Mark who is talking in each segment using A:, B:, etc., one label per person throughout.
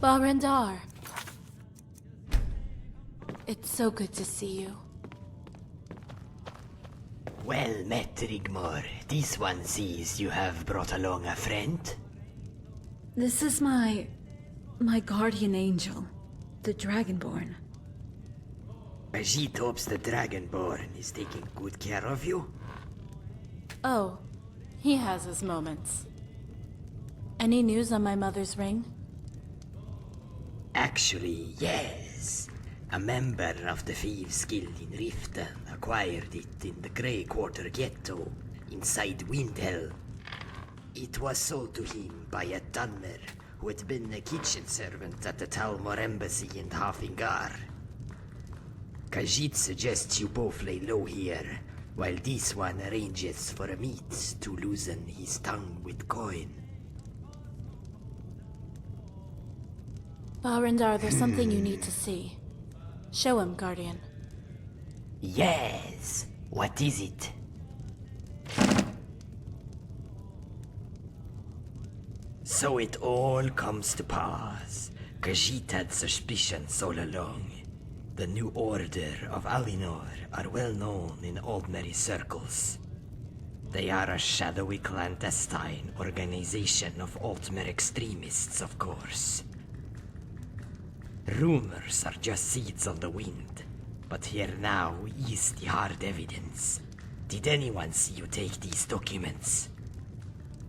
A: Barendar. It's so good to see you.
B: Well met, Rigmor. This one sees you have brought along a friend.
C: This is my guardian angel, the Dragonborn.
B: Ajit hopes the Dragonborn is taking good care of you.
A: Oh, he has his moments. Any news on my mother's ring?
B: Actually, yes. A member of the Thieves Guild in Riften acquired it in the Grey Quarter Ghetto inside Windhell. It was sold to him by a Dunmer who had been a kitchen servant at the Talmor Embassy in Hafingar. Khajiit suggests you both lay low here, while this one arranges for a meet to loosen his tongue with coin.
A: Barendar, there's something you need to see. Show him, Guardian.
B: Yes! What is it? So it all comes to pass. Khajiit had suspicions all along. The New Order of Alinor are well known in Aldmeri circles. They are a shadowy clandestine organization of Altmer extremists, of course. Rumors are just seeds on the wind, but here now is the hard evidence. Did anyone see you take these documents?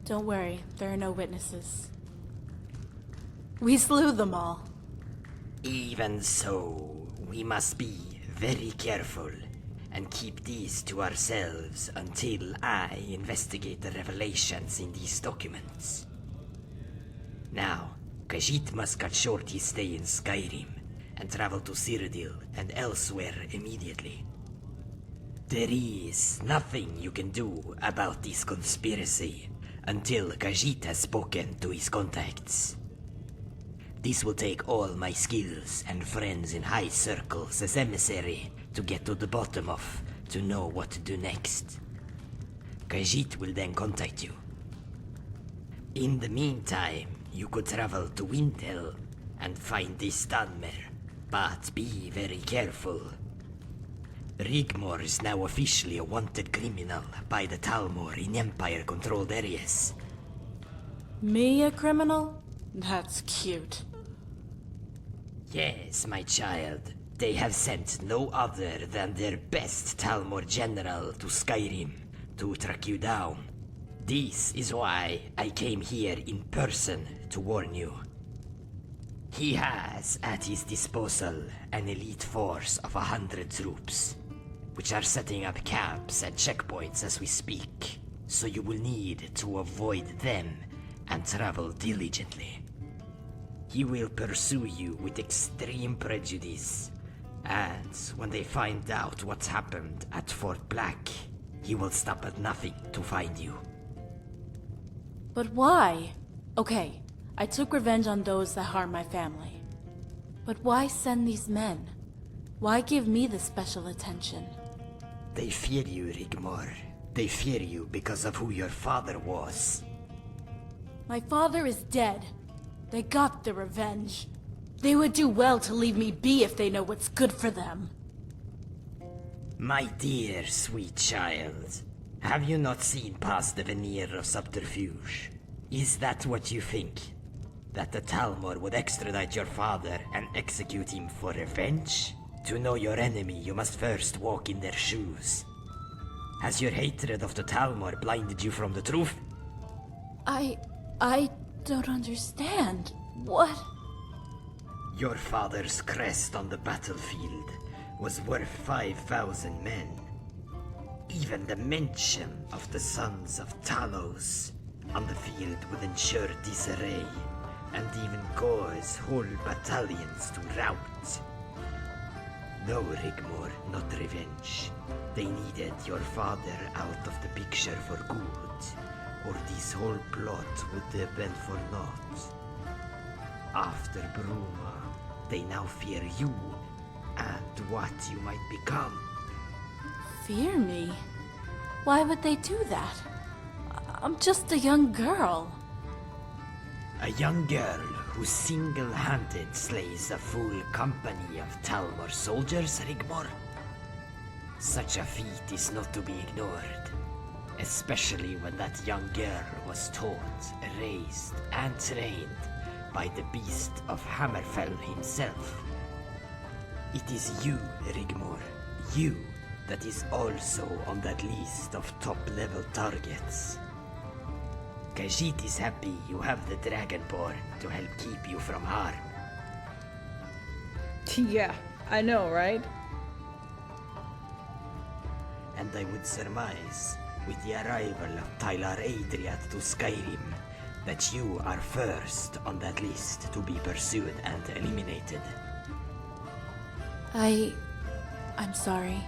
A: Don't worry, there are no witnesses. We slew them all.
B: Even so, we must be very careful and keep these to ourselves until I investigate the revelations in these documents. Now, Khajiit must cut short his stay in Skyrim and travel to Cyrodiil and elsewhere immediately. There is nothing you can do about this conspiracy until Khajiit has spoken to his contacts. This will take all my skills and friends in high circles as emissary to get to the bottom of, to know what to do next. Khajiit will then contact you. In the meantime, you could travel to Windhell and find this Dunmer, but be very careful. Rigmor is now officially a wanted criminal by the Talmor in Empire-controlled areas.
A: Me a criminal? That's cute.
B: Yes, my child. They have sent no other than their best Talmor general to Skyrim to track you down. This is why I came here in person to warn you. He has at his disposal an elite force of 100 troops, which are setting up camps and checkpoints as we speak, so you will need to avoid them and travel diligently. He will pursue you with extreme prejudice, and when they find out what's happened at Fort Black, he will stop at nothing to find you.
A: But why? Okay, I took revenge on those that harmed my family. But why send these men? Why give me this special attention?
B: They fear you, Rigmor. They fear you because of who your father was.
A: My father is dead. They got their revenge. They would do well to leave me be if they know what's good for them.
B: My dear, sweet child. Have you not seen past the veneer of subterfuge? Is that what you think? That the Talmor would extradite your father and execute him for revenge? To know your enemy, you must first walk in their shoes. Has your hatred of the Talmor blinded you from the truth?
A: I don't understand. What?
B: Your father's crest on the battlefield was worth 5,000 men. Even the mention of the sons of Talos on the field would ensure disarray, and even cause whole battalions to rout. No, Rigmor, not revenge. They needed your father out of the picture for good, or this whole plot would have been for naught. After Bruma, they now fear you, and what you might become.
A: Fear me? Why would they do that? I'm just a young girl.
B: A young girl who single-handed slays a full company of Talmor soldiers, Rigmor? Such a feat is not to be ignored, especially when that young girl was taught, raised, and trained by the beast of Hammerfell himself. It is you, Rigmor, you, that is also on that list of top-level targets. Khajiit is happy you have the Dragonborn to help keep you from harm.
D: Yeah, I know, right?
B: And I would surmise, with the arrival of Tylar Adriat to Skyrim, that you are first on that list to be pursued and eliminated.
A: I'm sorry.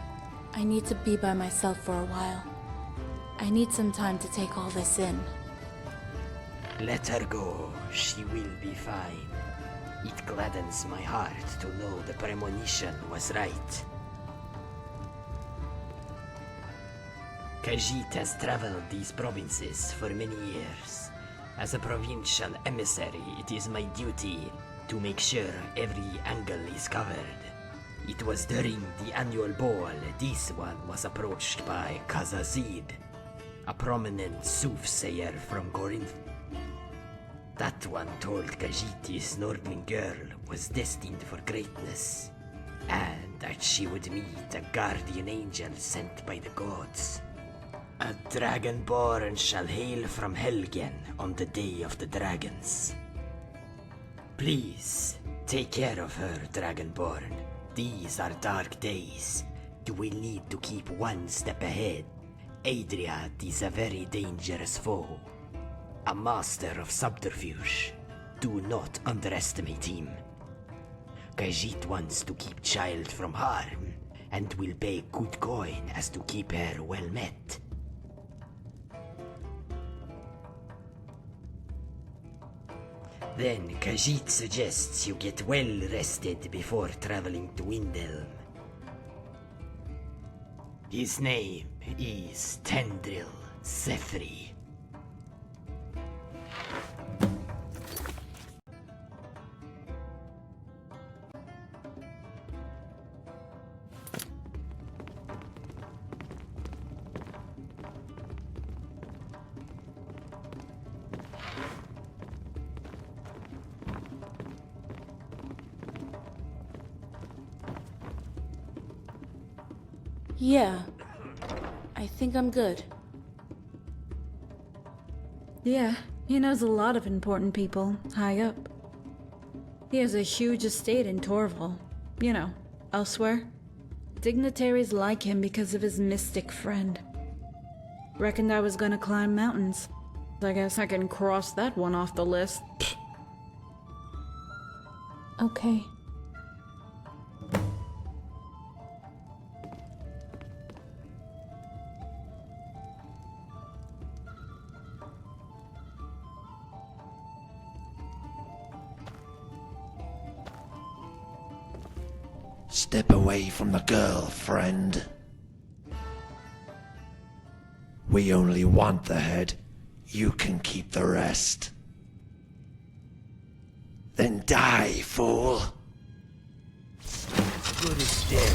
A: I need to be by myself for a while. I need some time to take all this in.
B: Let her go. She will be fine. It gladdens my heart to know the premonition was right. Khajiit has traveled these provinces for many years. As a provincial emissary, it is my duty to make sure every angle is covered. It was during the annual ball this one was approached by Khazazid, a prominent soothsayer from Corinth. That one told Khajiit his Nordling girl was destined for greatness, and that she would meet a guardian angel sent by the gods. A Dragonborn shall hail from Helgen on the Day of the Dragons. Please, take care of her, Dragonborn. These are dark days. You will need to keep one step ahead. Adriat is a very dangerous foe. A master of subterfuge. Do not underestimate him. Khajiit wants to keep child from harm, and will pay good coin as to keep her well met. Then Khajiit suggests you get well rested before traveling to Windelm. His name is Tendril Zephyri.
A: Yeah. I think I'm good.
C: Yeah, he knows a lot of important people high up. He has a huge estate in Torval. You know, elsewhere. Dignitaries like him because of his mystic friend. Reckoned I was gonna climb mountains. I guess I can cross that one off the list.
A: Okay.
E: Step away from the girl, friend. We only want the head. You can keep the rest. Then die, fool.
B: Good as dead.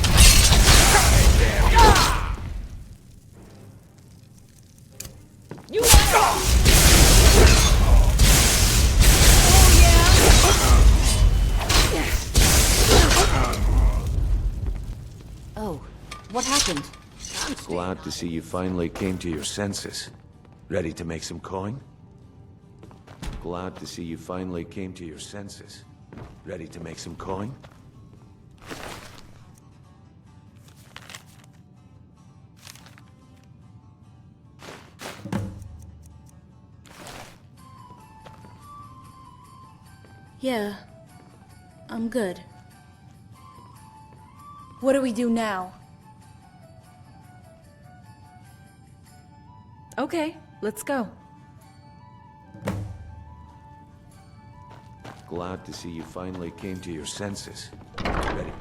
A: Oh, what happened?
F: Glad to see you finally came to your senses. Ready to make some coin? Glad to see you finally came to your senses. Ready to make some coin?
A: Yeah. I'm good. What do we do now?
C: Okay, let's go.
F: Glad to see you finally came to your senses. Ready.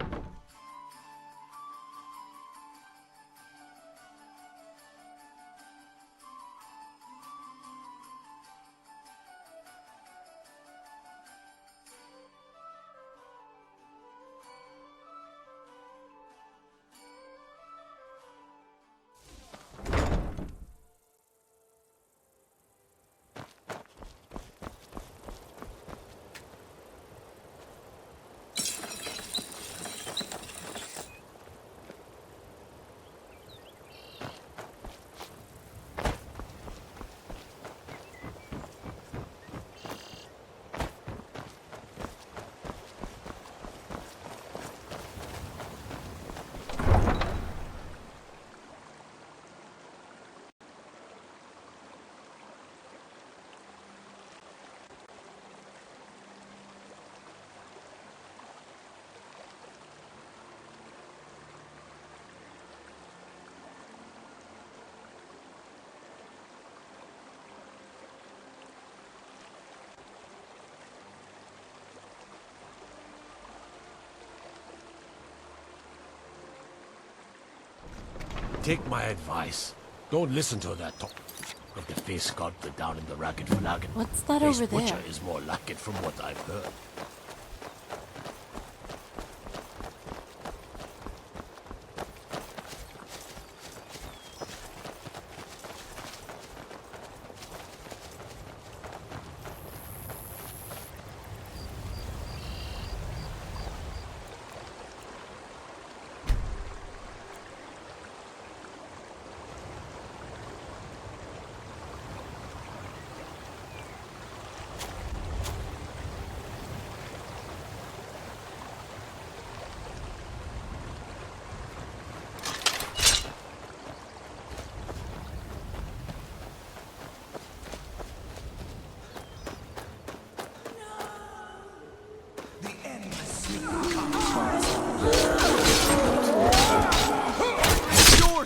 G: take my advice. Don't listen to that talk of the face sculptor down in the ragged flagon.
A: What's that
G: Face
A: over there?
G: butcher is more like it from what I've heard.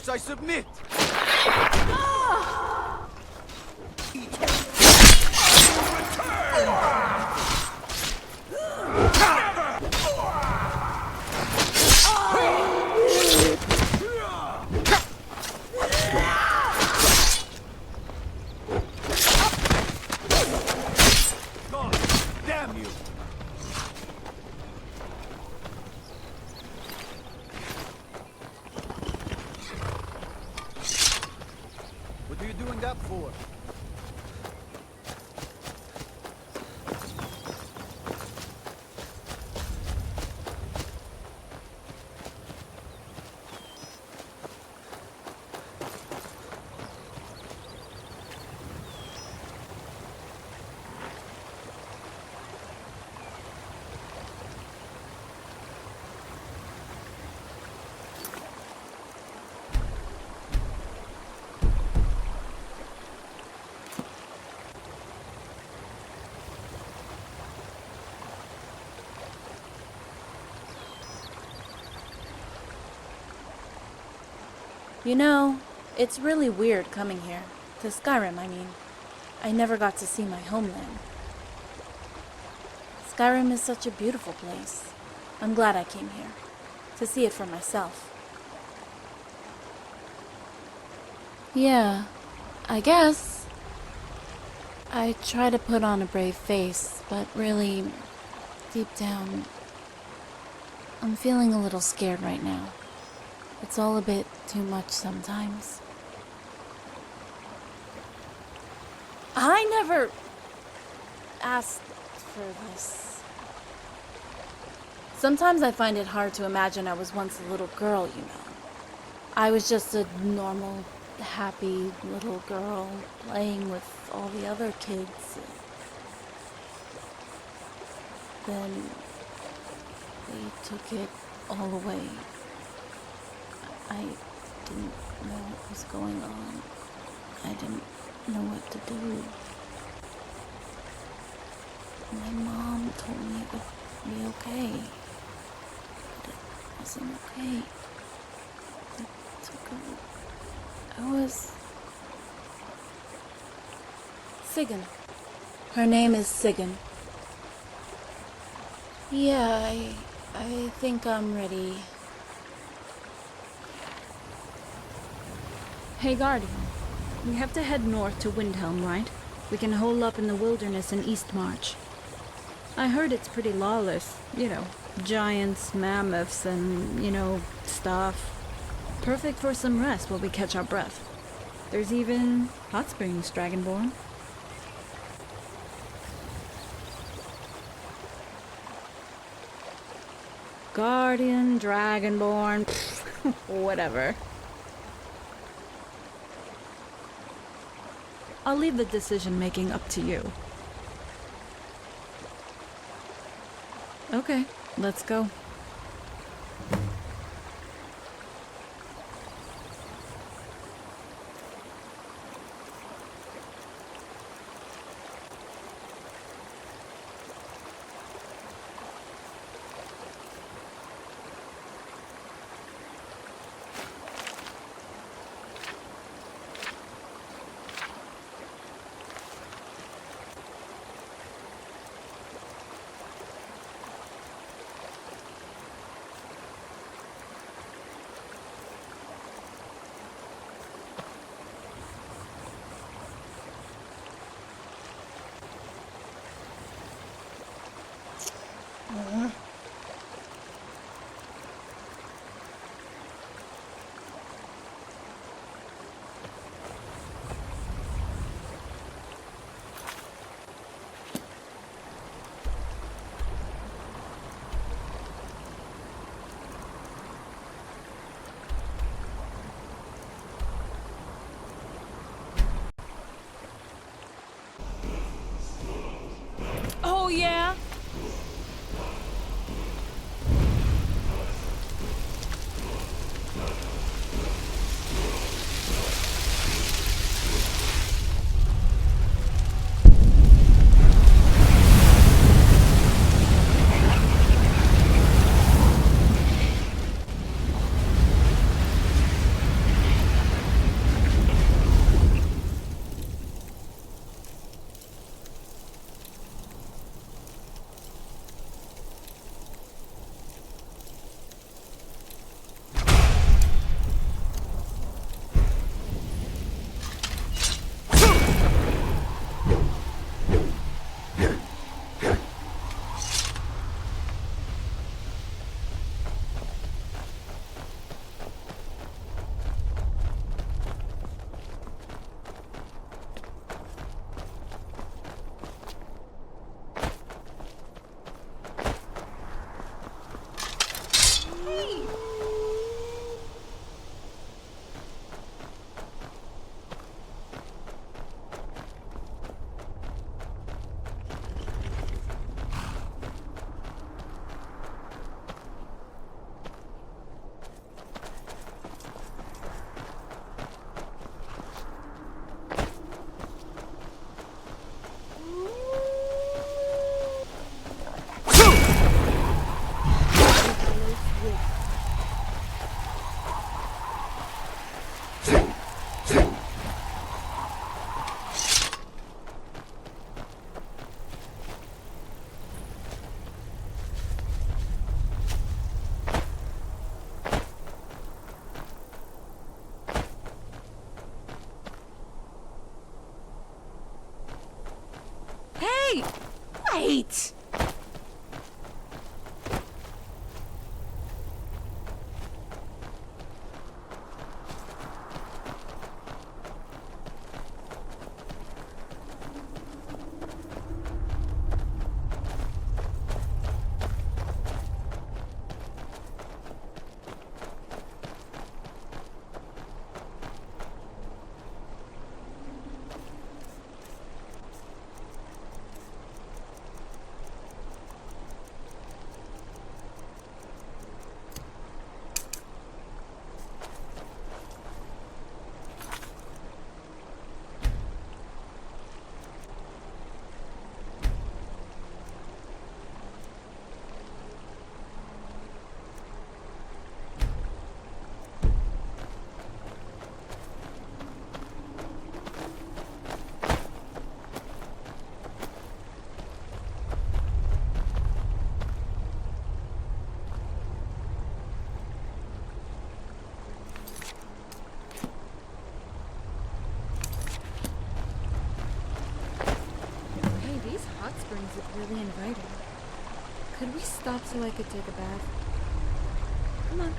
F: I submit! God damn you! What are you doing that for?
A: You know, it's really weird coming here. To Skyrim, I mean. I never got to see my homeland. Skyrim is such a beautiful place. I'm glad I came here. To see it for myself. Yeah, I guess. I try to put on a brave face, but really, deep down, I'm feeling a little scared right now. It's all a bit too much sometimes. I never asked for this. Sometimes I find it hard to imagine I was once a little girl, you know. I was just a normal, happy little girl playing with all the other kids. Then they took it all away. I didn't know what was going on. I didn't know what to do. My mom told me it would be okay. But it wasn't okay. They took her. I was... Sigyn. Her name is Sigyn. Yeah, I think I'm ready.
C: Hey, Guardian. We have to head north to Windhelm, right? We can hole up in the wilderness in Eastmarch. I heard it's pretty lawless. You know, giants, mammoths, and, stuff. Perfect for some rest while we catch our breath. There's even hot springs, Dragonborn. Guardian, Dragonborn, whatever. I'll leave the decision-making up to you. Okay, let's go.
A: Right!
C: Hey, these hot springs look really inviting. Could we stop so I could take a bath? Come on.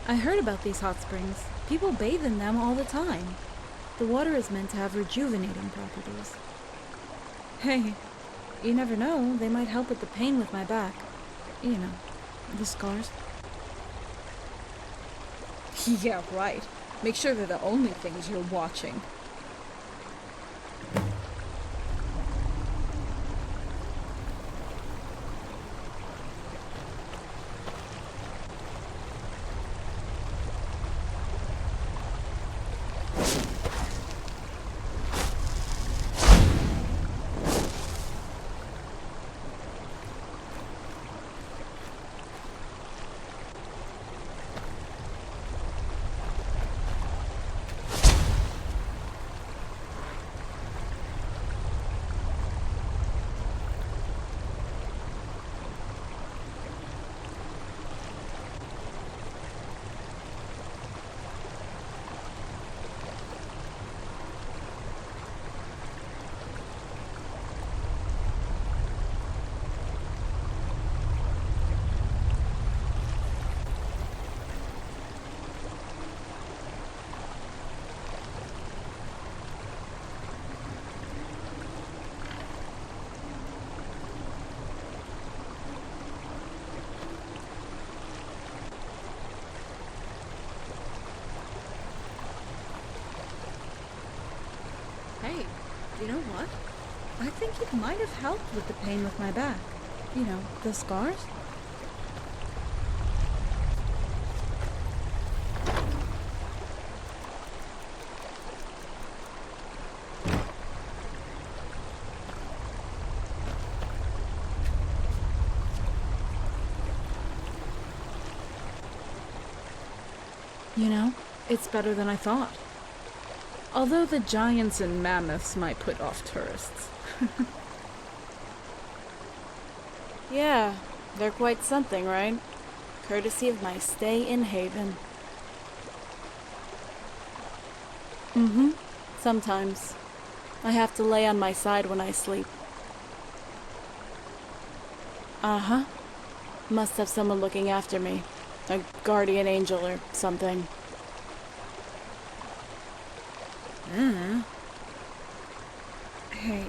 C: I heard about these hot springs. People bathe in them all the time. The water is meant to have rejuvenating properties. Hey, you never know, they might help with the pain with my back. You know, the scars.
D: Yeah, right. Make sure they're the only things you're watching.
C: Hey, you know what? I think it might have helped with the pain with my back. You know, the scars? You know, it's better than I thought. Although the giants and mammoths might put off tourists.
A: Yeah, they're quite something, right? Courtesy of my stay in Haven. Mm-hmm. Sometimes. I have to lay on my side when I sleep. Uh-huh. Must have someone looking after me. A guardian angel or something.
C: Hey,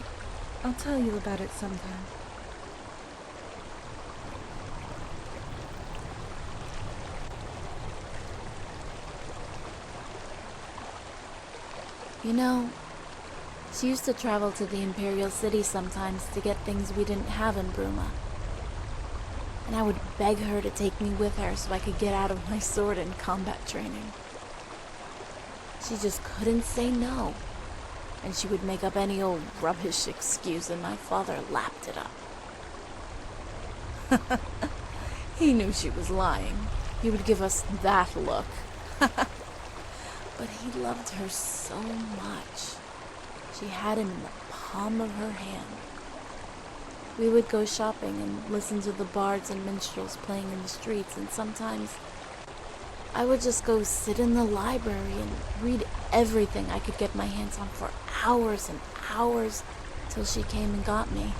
C: I'll tell you about it sometime.
A: You know, she used to travel to the Imperial City sometimes to get things we didn't have in Bruma. And I would beg her to take me with her so I could get out of my sword and combat training. She just couldn't say no. And she would make up any old rubbish excuse and my father lapped it up. He knew she was lying. He would give us that look. But he loved her so much. She had him in the palm of her hand. We would go shopping and listen to the bards and minstrels playing in the streets, and sometimes I would just go sit in the library and read everything I could get my hands on for hours and hours till she came and got me.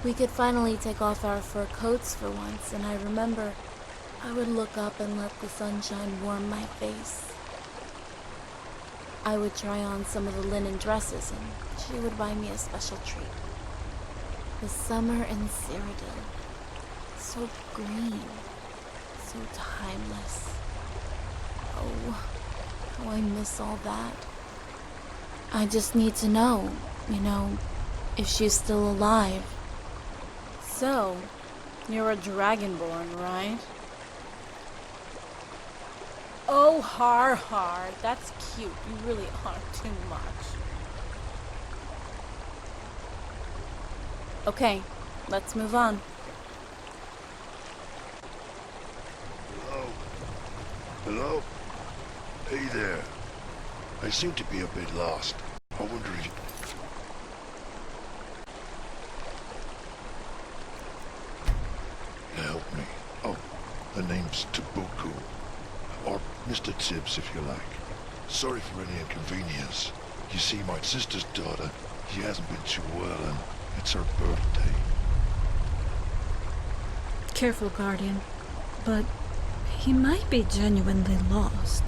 A: We could finally take off our fur coats for once, and I remember I would look up and let the sunshine warm my face. I would try on some of the linen dresses, and she would buy me a special treat. The summer in Cyrodiil, so green, so timeless. Oh, how I miss all that. I just need to know, if she's still alive.
D: So, you're a dragonborn, right? Oh, har har. That's cute. You really are too much.
A: Okay, let's move on.
E: Hello? Hello? Hey there. I seem to be a bit lost. I wonder if you... Help me. Oh, the name's Tabuku. Or Mr. Tibbs, if you like. Sorry for any inconvenience. You see, my sister's daughter, she hasn't been too well, and it's her birthday.
C: Careful, Guardian. But he might be genuinely lost.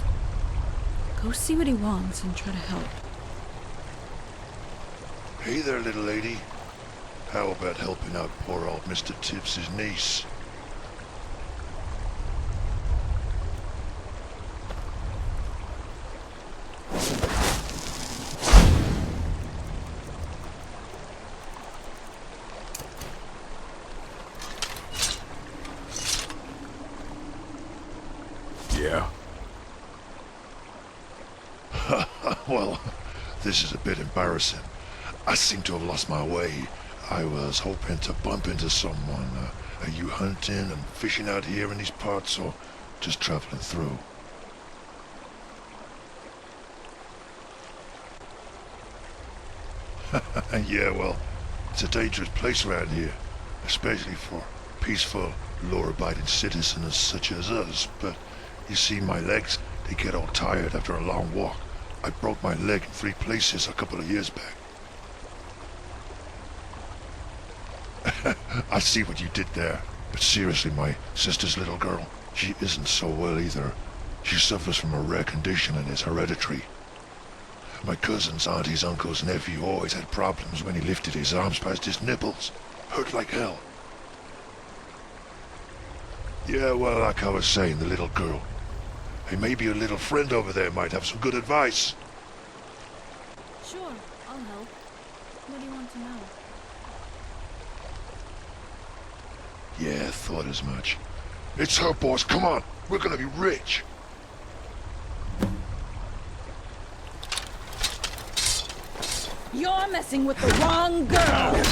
C: Go see what he wants and try to help.
E: Hey there, little lady. How about helping out poor old Mr. Tibbs' niece?
G: Yeah?
E: Well, this is a bit embarrassing. I seem to have lost my way. I was hoping to bump into someone. Are you hunting and fishing out here in these parts, or just traveling through? Yeah, well, it's a dangerous place around here, especially for peaceful, law-abiding citizens such as us. But you see, my legs, they get all tired after a long walk. I broke my leg in 3 places a couple of years back. I see what you did there. But seriously, my sister's little girl, she isn't so well either. She suffers from a rare condition and it's hereditary. My cousins, aunties, uncles, nephew always had problems when he lifted his arms past his nipples. Hurt like hell. Yeah, well, like I was saying, the little girl. Hey, maybe your little friend over there might have some good advice.
C: Sure, I'll help. What do you want to know?
E: Yeah, thought as much. It's her, boss. Come on. We're gonna be rich.
D: You're messing with the wrong girl!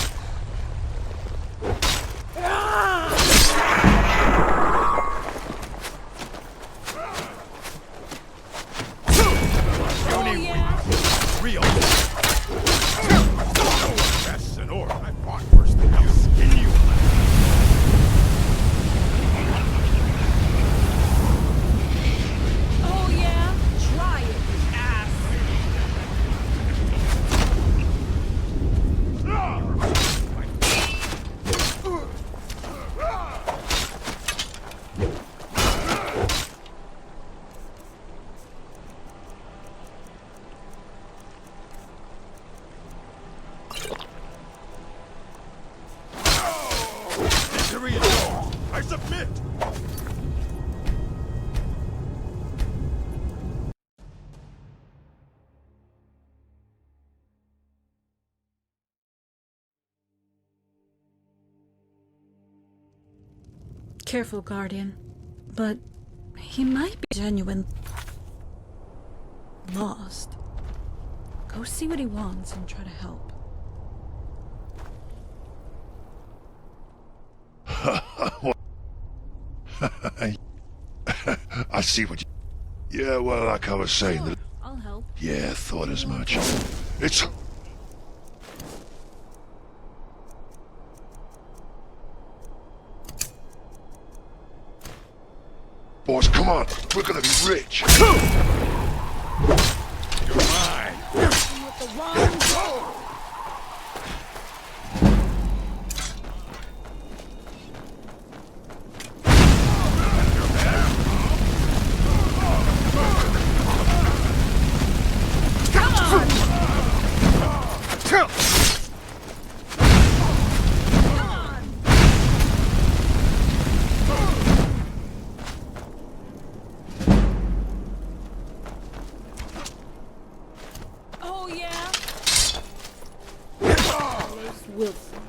G: Oh, yeah? Real. That's an orc. I fought worse than you. Skin you.
D: Oh yeah? Try it, ass!
G: Victory is yours. I submit.
C: Careful, Guardian. But he might be genuine lost. Go see what he wants and try to help.
E: I see what you... Yeah, well, like I was saying...
C: Sure, I'll help.
E: Yeah, thought as much. It's... Boys, come on! We're gonna be rich!
G: You're mine!
D: With the wrong goal. Oh yeah. Carlos Wilson.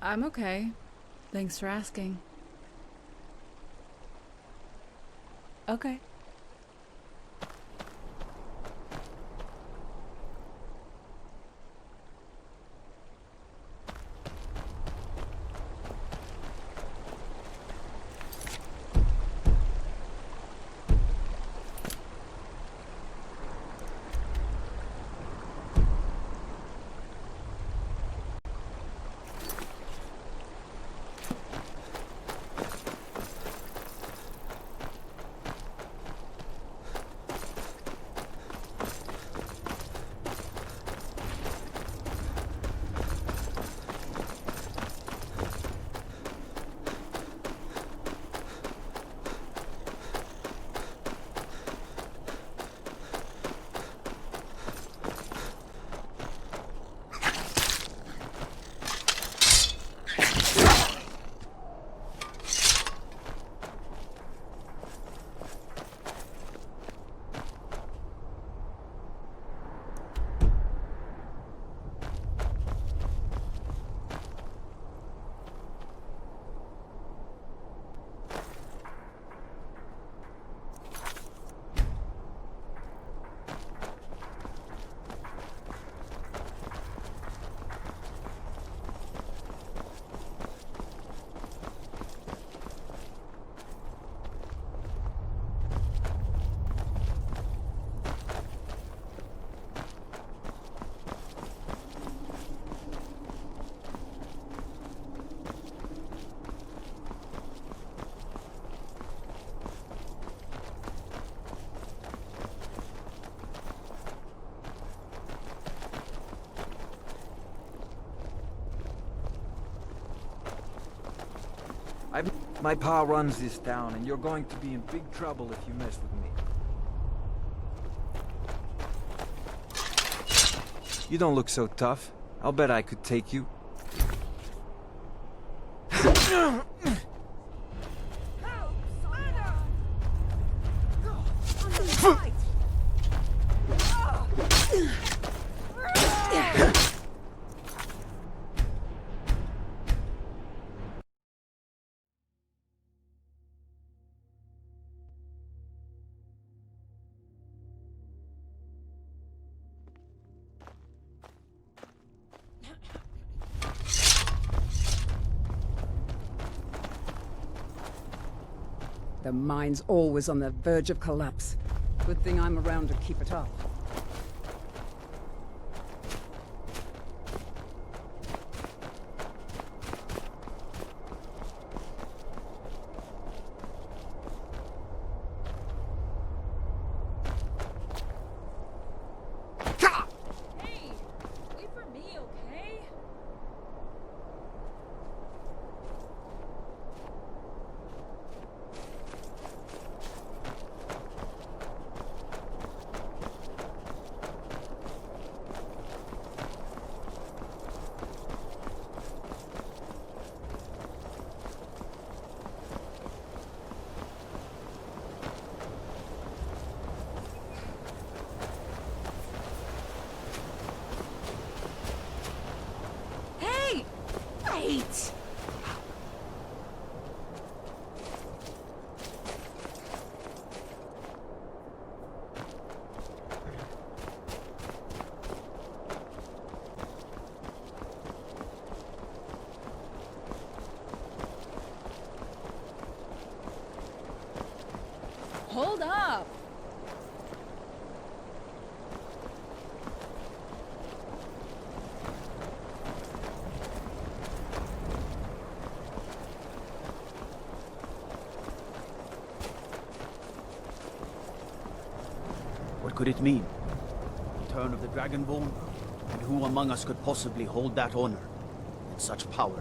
C: I'm okay. Thanks for asking. Okay.
H: My pa runs this town, and you're going to be in big trouble if you mess with me. You don't look so tough. I'll bet I could take you.
I: The mine's always on the verge of collapse. Good thing I'm around to keep it up.
D: Hey, wait for me, okay?
B: gates!
I: Hold up!
J: What could it mean? Return of the Dragonborn? And who among us could possibly hold that honor and such power?